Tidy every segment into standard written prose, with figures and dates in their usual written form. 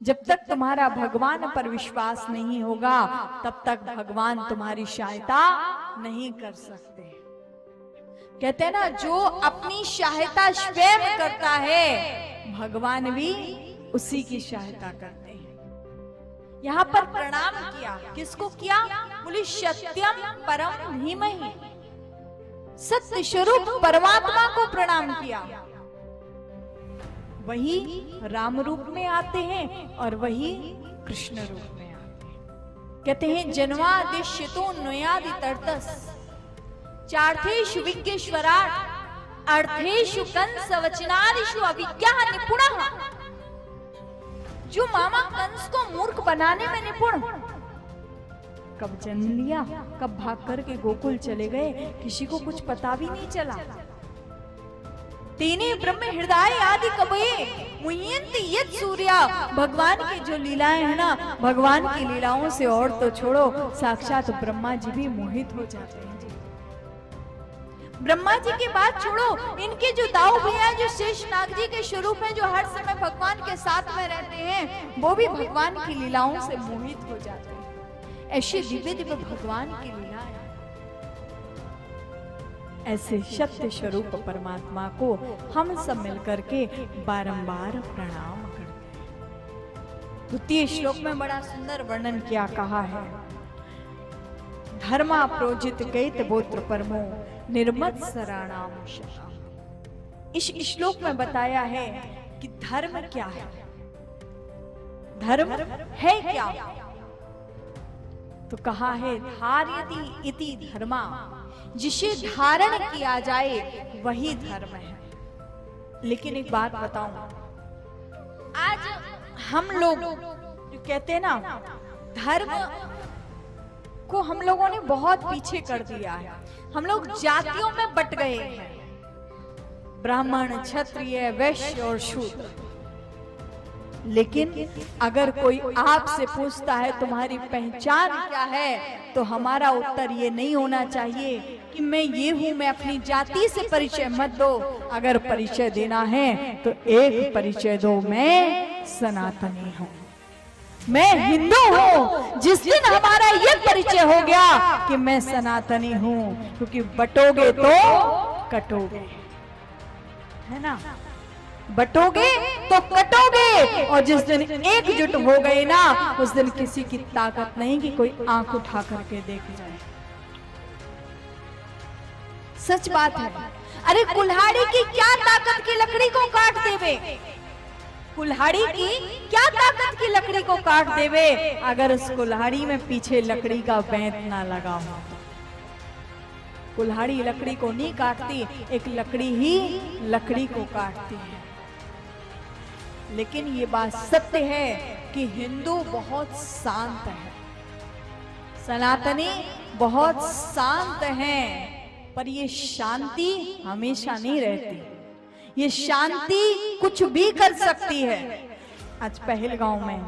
जब तक तुम्हारा भगवान पर विश्वास नहीं होगा तब तक भगवान तुम्हारी सहायता नहीं कर सकते। कहते हैं ना, जो अपनी सहायता स्वयं करता है भगवान भी उसी की सहायता करते हैं। यहाँ पर प्रणाम किया, किसको किया? बोली सत्यम परम धीमहि, सत्य स्वरूप परमात्मा को प्रणाम किया। वही राम रूप में आते हैं और वही कृष्ण रूप में आते हैं। कहते हैं जन्मादिश्यतो न्वयादि तर्तस चार्थेषु विज्ञेश्वरात् अर्थेषु कंस वचनादिषु अभिज्ञः निपुणः। जो मामा कंस को मूर्ख बनाने में निपुण, कब जन्म लिया, कब भाग करके गोकुल चले गए, किसी को कुछ पता भी नहीं चला। तेने ब्रह्म हृदय आदि कबये मुह्यन्ति यत् सूर्या। भगवान की जो लीलाएं है ना, भगवान की लीलाओं से और तो छोड़ो, साक्षात ब्रह्मा जी भी मोहित हो जाते हैं। ब्रह्मा जी की बात छोड़ो, इनके जो दाऊ भैया जो शेषनाग जी के स्वरूप हैं, जो हर समय भगवान के साथ में रहते हैं, वो भी भगवान की लीलाओं से मोहित हो जाते हैं। ऐसे दिव्य दिव्य भगवान की लीला है। ऐसे सत्य स्वरूप परमात्मा को हम सब मिलकर के बारंबार प्रणाम करते हैं। द्वितीय श्लोक में बड़ा सुंदर वर्णन किया, कहा है धर्मा प्रोजित कैत बोत्र परमो निर्मत सराणाम शशा। इस श्लोक में बताया है कि धर्म क्या है, धर्म है क्या। तो कहा है धार्यति इति धर्मा, जिसे धारण किया जाए वही धर्म है। लेकिन एक बात बताऊं, आज हम लोग जो कहते हैं ना, धर्म को हम लोगों ने बहुत पीछे कर दिया है। हम लोग जातियों में बट गए हैं, ब्राह्मण, क्षत्रिय, वैश्य और शूद्र। लेकिन अगर कोई आपसे पूछता है तुम्हारी पहचान क्या है, तो हमारा उत्तर ये नहीं होना चाहिए कि मैं ये हूं, मैं अपनी जाति से परिचय मत दो। अगर परिचय देना है तो एक परिचय दो, मैं सनातनी हूं, मैं हिंदू हूं। जिस दिन हमारा ये परिचय हो गया कि मैं सनातनी हूं, क्योंकि बटोगे तो कटोगे, है ना, बटोगे तो कटोगे। और जिस दिन एकजुट हो गए ना, उस दिन किसी की ताकत नहीं कि कोई आंख उठा करके देख जाए। सच बात है। अरे कुल्हाड़ी की क्या ताकत की लकड़ी को काट देवे, कुल्हाड़ी की क्या ताकत की लकड़ी को काट देवे, अगर उस कुल्हाड़ी में पीछे लकड़ी का बेंत ना लगा हो। कुल्हाड़ी लकड़ी को नहीं काटती, एक लकड़ी ही लकड़ी को काटती है। लेकिन ये बात सत्य है कि हिंदू बहुत शांत है, सनातनी बहुत शांत हैं, पर ये शांति हमेशा नहीं रहती। ये शांति कुछ भी कर सकती है। आज पहलगांव में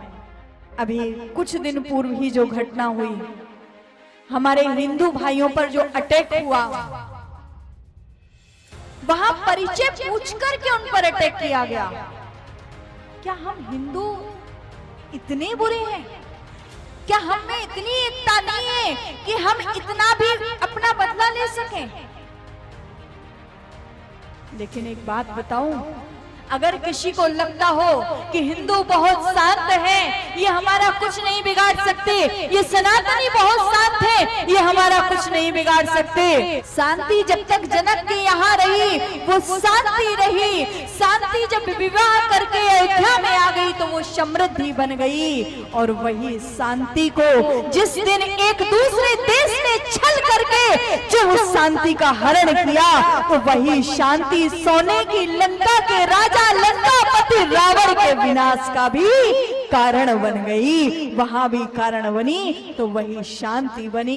अभी कुछ दिन पूर्व ही जो घटना हुई, हमारे हिंदू भाइयों पर जो अटैक हुआ, वहां परिचय पूछकर के उन पर अटैक किया गया। क्या हम हिंदू इतने बुरे हैं? क्या हम में इतनी एकता नहीं है कि हम इतना भी अपना बदला ले सकें? लेकिन एक बात बताऊं, अगर किसी को लगता हो कि हिंदू बहुत शांत है, ये हमारा कुछ नहीं बिगाड़ सकते, ये सनातनी बहुत शांत है, ये हमारा कुछ नहीं बिगाड़ सकते। शांति जब तक जनक के यहाँ रही वो शांति रही। शांति जब विवाह करके अयोध्या में आ गई तो वो समृद्धि बन गई। और वही शांति को जिस दिन एक दूसरे देश ने छल करके जो उस शांति का हरण किया, तो वही शांति सोने की लंका के राजा लंकापति रावण के विनाश का भी कारण बन गई। वहां भी कारण बनी तो वही शांति बनी।